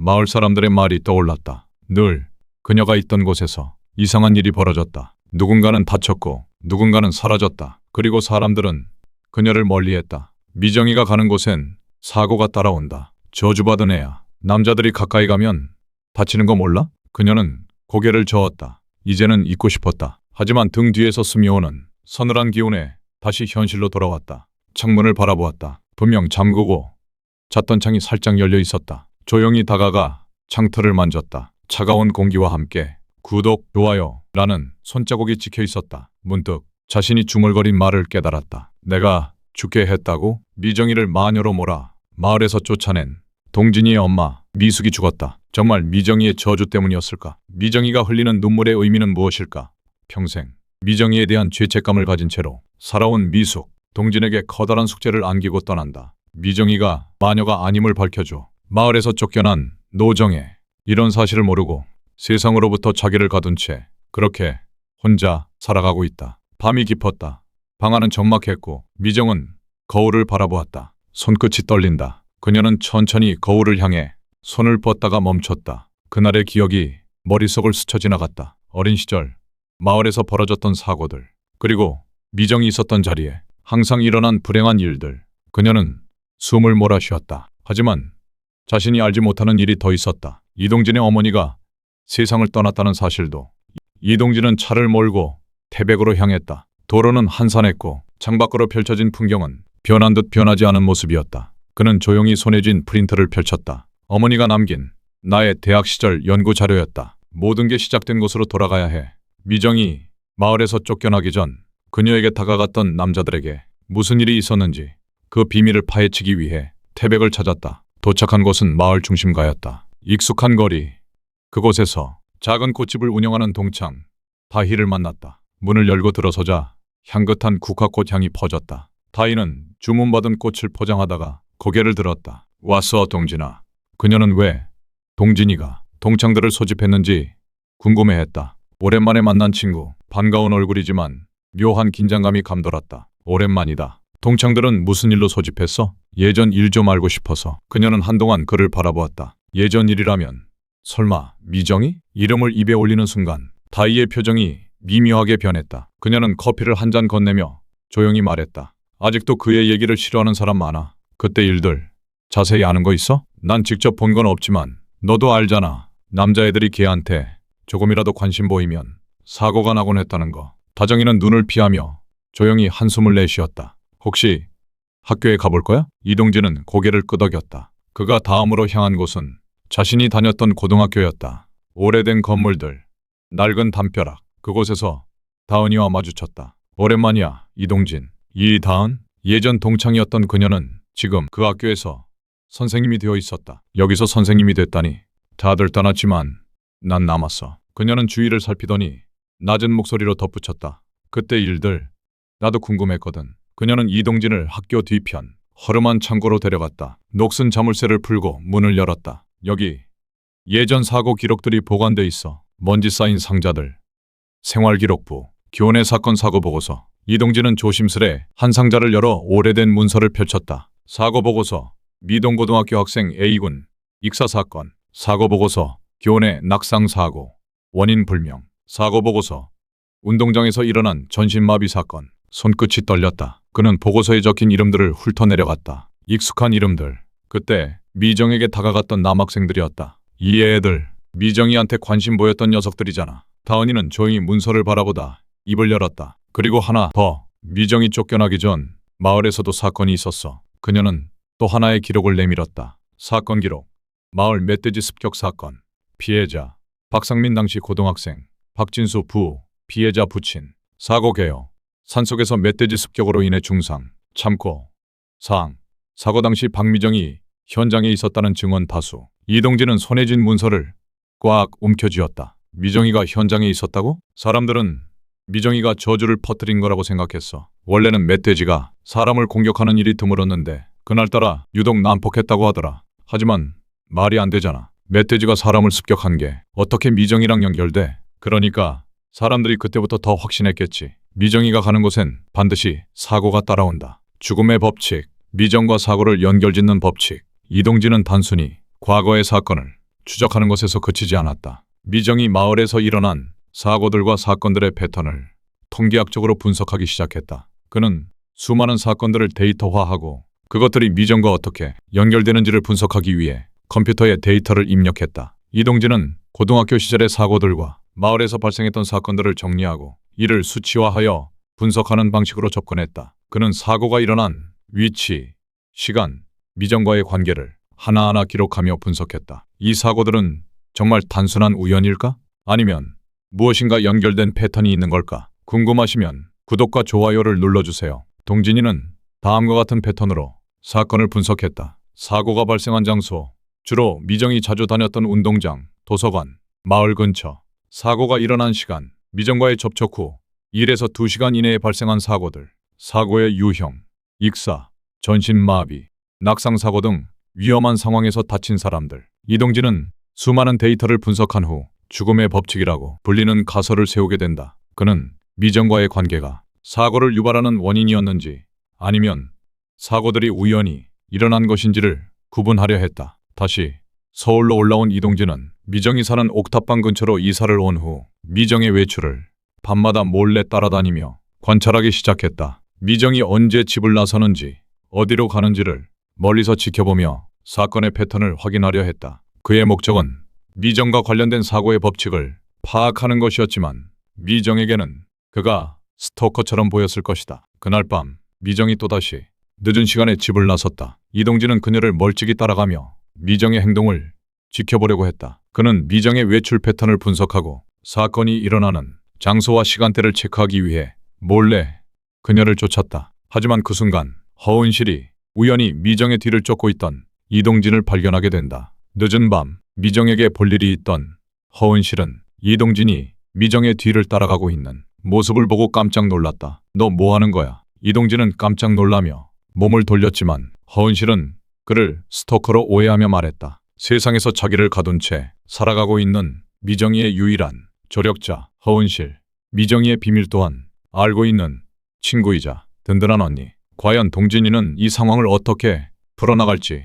마을 사람들의 말이 떠올랐다. 늘 그녀가 있던 곳에서 이상한 일이 벌어졌다. 누군가는 다쳤고 누군가는 사라졌다. 그리고 사람들은 그녀를 멀리했다. 미정이가 가는 곳엔 사고가 따라온다. 저주받은 애야. 남자들이 가까이 가면 다치는 거 몰라? 그녀는 고개를 저었다. 이제는 잊고 싶었다. 하지만 등 뒤에서 스며오는 서늘한 기운에 다시 현실로 돌아왔다. 창문을 바라보았다. 분명 잠그고 잤던 창이 살짝 열려 있었다. 조용히 다가가 창틀을 만졌다. 차가운 공기와 함께 구독, 좋아요 라는 손자국이 찍혀 있었다. 문득 자신이 중얼거린 말을 깨달았다. 내가 죽게 했다고? 미정이를 마녀로 몰아 마을에서 쫓아낸 동진이의 엄마 미숙이 죽었다. 정말 미정이의 저주 때문이었을까? 미정이가 흘리는 눈물의 의미는 무엇일까? 평생 미정이에 대한 죄책감을 가진 채로 살아온 미숙, 동진에게 커다란 숙제를 안기고 떠난다. 미정이가 마녀가 아님을 밝혀줘. 마을에서 쫓겨난 노정애, 이런 사실을 모르고 세상으로부터 자기를 가둔 채 그렇게 혼자 살아가고 있다. 밤이 깊었다. 방 안은 적막했고 미정은 거울을 바라보았다. 손끝이 떨린다. 그녀는 천천히 거울을 향해 손을 뻗다가 멈췄다. 그날의 기억이 머릿속을 스쳐 지나갔다. 어린 시절 마을에서 벌어졌던 사고들, 그리고 미정이 있었던 자리에 항상 일어난 불행한 일들. 그녀는 숨을 몰아쉬었다. 하지만 자신이 알지 못하는 일이 더 있었다. 이동진의 어머니가 세상을 떠났다는 사실도. 이동진은 차를 몰고 태백으로 향했다. 도로는 한산했고 창밖으로 펼쳐진 풍경은 변한 듯 변하지 않은 모습이었다. 그는 조용히 손에 쥔 프린터를 펼쳤다. 어머니가 남긴 나의 대학 시절 연구 자료였다. 모든 게 시작된 곳으로 돌아가야 해. 미정이 마을에서 쫓겨나기 전 그녀에게 다가갔던 남자들에게 무슨 일이 있었는지 그 비밀을 파헤치기 위해 태백을 찾았다. 도착한 곳은 마을 중심가였다. 익숙한 거리. 그곳에서 작은 꽃집을 운영하는 동창 다희를 만났다. 문을 열고 들어서자 향긋한 국화꽃 향이 퍼졌다. 다희는 주문받은 꽃을 포장하다가 고개를 들었다. 왔어, 동진아. 그녀는 왜 동진이가 동창들을 소집했는지 궁금해했다. 오랜만에 만난 친구, 반가운 얼굴이지만 묘한 긴장감이 감돌았다. 오랜만이다. 동창들은 무슨 일로 소집했어? 예전 일 좀 알고 싶어서. 그녀는 한동안 그를 바라보았다. 예전 일이라면 설마 미정이? 이름을 입에 올리는 순간 다희의 표정이 미묘하게 변했다. 그녀는 커피를 한 잔 건네며 조용히 말했다. 아직도 그의 얘기를 싫어하는 사람 많아. 그때 일들 자세히 아는 거 있어? 난 직접 본 건 없지만 너도 알잖아. 남자애들이 걔한테 조금이라도 관심 보이면 사고가 나곤 했다는 거. 다정이는 눈을 피하며 조용히 한숨을 내쉬었다. 혹시 학교에 가볼 거야? 이동진은 고개를 끄덕였다. 그가 다음으로 향한 곳은 자신이 다녔던 고등학교였다. 오래된 건물들, 낡은 담벼락. 그곳에서 다은이와 마주쳤다. 오랜만이야, 이동진. 이다은? 예전 동창이었던 그녀는 지금 그 학교에서 선생님이 되어 있었다. 여기서 선생님이 됐다니. 다들 떠났지만 난 남았어. 그녀는 주위를 살피더니 낮은 목소리로 덧붙였다. 그때 일들 나도 궁금했거든. 그녀는 이동진을 학교 뒤편 허름한 창고로 데려갔다. 녹슨 자물쇠를 풀고 문을 열었다. 여기 예전 사고 기록들이 보관돼 있어. 먼지 쌓인 상자들, 생활기록부, 교내 사건 사고 보고서. 이동진은 조심스레 한 상자를 열어 오래된 문서를 펼쳤다. 사고 보고서, 미동고등학교 학생 A군 익사 사건. 사고 보고서, 교내 낙상 사고, 원인 불명. 사고 보고서, 운동장에서 일어난 전신마비 사건. 손끝이 떨렸다. 그는 보고서에 적힌 이름들을 훑어내려갔다. 익숙한 이름들. 그때 미정에게 다가갔던 남학생들이었다. 이 애들 미정이한테 관심 보였던 녀석들이잖아. 다은이는 조용히 문서를 바라보다 입을 열었다. 그리고 하나 더. 미정이 쫓겨나기 전 마을에서도 사건이 있었어. 그녀는 또 하나의 기록을 내밀었다. 사건 기록. 마을 멧돼지 습격 사건. 피해자 박상민 당시 고등학생. 박진수 부 피해자 부친. 사고 개요. 산속에서 멧돼지 습격으로 인해 중상. 참고 사항. 사고 당시 박미정이 현장에 있었다는 증언 다수. 이동진은 손에 쥔 문서를 꽉 움켜쥐었다. 미정이가 현장에 있었다고? 사람들은 미정이가 저주를 퍼뜨린 거라고 생각했어. 원래는 멧돼지가 사람을 공격하는 일이 드물었는데 그날따라 유독 난폭했다고 하더라. 하지만 말이 안 되잖아. 멧돼지가 사람을 습격한 게 어떻게 미정이랑 연결돼? 그러니까 사람들이 그때부터 더 확신했겠지. 미정이가 가는 곳엔 반드시 사고가 따라온다. 죽음의 법칙, 미정과 사고를 연결짓는 법칙. 이동진은 단순히 과거의 사건을 추적하는 것에서 그치지 않았다. 미정이 마을에서 일어난 사고들과 사건들의 패턴을 통계학적으로 분석하기 시작했다. 그는 수많은 사건들을 데이터화하고 그것들이 미정과 어떻게 연결되는지를 분석하기 위해 컴퓨터에 데이터를 입력했다. 이동진은 고등학교 시절의 사고들과 마을에서 발생했던 사건들을 정리하고 이를 수치화하여 분석하는 방식으로 접근했다. 그는 사고가 일어난 위치, 시간, 미정과의 관계를 하나하나 기록하며 분석했다. 이 사고들은 정말 단순한 우연일까? 아니면 무엇인가 연결된 패턴이 있는 걸까? 궁금하시면 구독과 좋아요를 눌러주세요. 동진이는 다음과 같은 패턴으로 사건을 분석했다. 사고가 발생한 장소, 주로 미정이 자주 다녔던 운동장, 도서관, 마을 근처. 사고가 일어난 시간, 미정과의 접촉 후 1에서 2시간 이내에 발생한 사고들. 사고의 유형, 익사, 전신마비, 낙상사고 등 위험한 상황에서 다친 사람들. 이동진은 수많은 데이터를 분석한 후 죽음의 법칙이라고 불리는 가설을 세우게 된다. 그는 미정과의 관계가 사고를 유발하는 원인이었는지 아니면 사고들이 우연히 일어난 것인지를 구분하려 했다. 다시 서울로 올라온 이동진은 미정이 사는 옥탑방 근처로 이사를 온 후 미정의 외출을 밤마다 몰래 따라다니며 관찰하기 시작했다. 미정이 언제 집을 나서는지 어디로 가는지를 멀리서 지켜보며 사건의 패턴을 확인하려 했다. 그의 목적은 미정과 관련된 사고의 법칙을 파악하는 것이었지만 미정에게는 그가 스토커처럼 보였을 것이다. 그날 밤 미정이 또다시 늦은 시간에 집을 나섰다. 이동진은 그녀를 멀찍이 따라가며 미정의 행동을 지켜보려고 했다. 그는 미정의 외출 패턴을 분석하고 사건이 일어나는 장소와 시간대를 체크하기 위해 몰래 그녀를 쫓았다. 하지만 그 순간 허은실이 우연히 미정의 뒤를 쫓고 있던 이동진을 발견하게 된다. 늦은 밤 미정에게 볼 일이 있던 허은실은 이동진이 미정의 뒤를 따라가고 있는 모습을 보고 깜짝 놀랐다. 너 뭐 하는 거야? 이동진은 깜짝 놀라며 몸을 돌렸지만 허은실은 그를 스토커로 오해하며 말했다. 세상에서 자기를 가둔 채 살아가고 있는 미정이의 유일한 조력자 허은실. 미정이의 비밀 또한 알고 있는 친구이자 든든한 언니. 과연 동진이는 이 상황을 어떻게 풀어나갈지.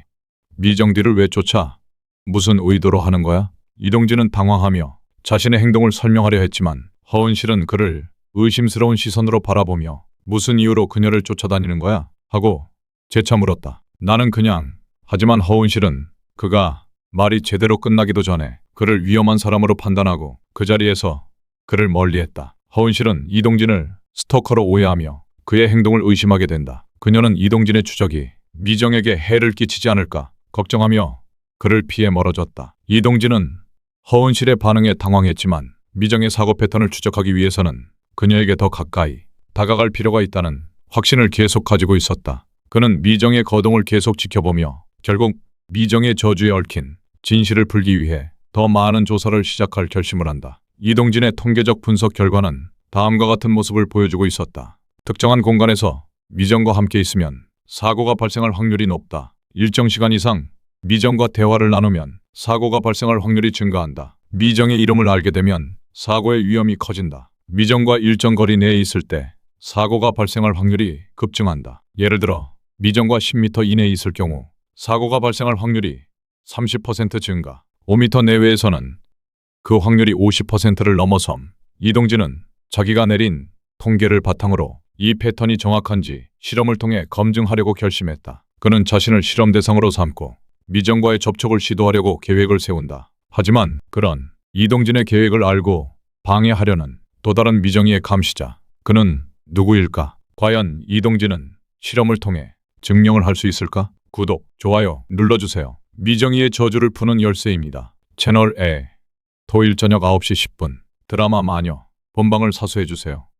미정 뒤를 왜 쫓아? 무슨 의도로 하는 거야? 이동진은 당황하며 자신의 행동을 설명하려 했지만 허은실은 그를 의심스러운 시선으로 바라보며 무슨 이유로 그녀를 쫓아다니는 거야? 하고 재차 물었다. 나는 그냥. 하지만 허은실은 그가 말이 제대로 끝나기도 전에 그를 위험한 사람으로 판단하고 그 자리에서 그를 멀리했다. 허은실은 이동진을 스토커로 오해하며 그의 행동을 의심하게 된다. 그녀는 이동진의 추적이 미정에게 해를 끼치지 않을까 걱정하며 그를 피해 멀어졌다. 이동진은 허은실의 반응에 당황했지만 미정의 사고 패턴을 추적하기 위해서는 그녀에게 더 가까이 다가갈 필요가 있다는 확신을 계속 가지고 있었다. 그는 미정의 거동을 계속 지켜보며 결국 미정의 저주에 얽힌 진실을 풀기 위해 더 많은 조사를 시작할 결심을 한다. 이동진의 통계적 분석 결과는 다음과 같은 모습을 보여주고 있었다. 특정한 공간에서 미정과 함께 있으면 사고가 발생할 확률이 높다. 일정 시간 이상 미정과 대화를 나누면 사고가 발생할 확률이 증가한다. 미정의 이름을 알게 되면 사고의 위험이 커진다. 미정과 일정 거리 내에 있을 때 사고가 발생할 확률이 급증한다. 예를 들어 미정과 10m 이내에 있을 경우 사고가 발생할 확률이 30% 증가, 5m 내외에서는 그 확률이 50%를 넘어섬. 이동진은 자기가 내린 통계를 바탕으로 이 패턴이 정확한지 실험을 통해 검증하려고 결심했다. 그는 자신을 실험 대상으로 삼고 미정과의 접촉을 시도하려고 계획을 세운다. 하지만 그런 이동진의 계획을 알고 방해하려는 또 다른 미정이의 감시자. 그는 누구일까? 과연 이동진은 실험을 통해 증명을 할 수 있을까? 구독, 좋아요 눌러주세요. 미정이의 저주를 푸는 열쇠입니다. 채널 A 토일 저녁 9시 10분 드라마 마녀 본방을 사수해주세요.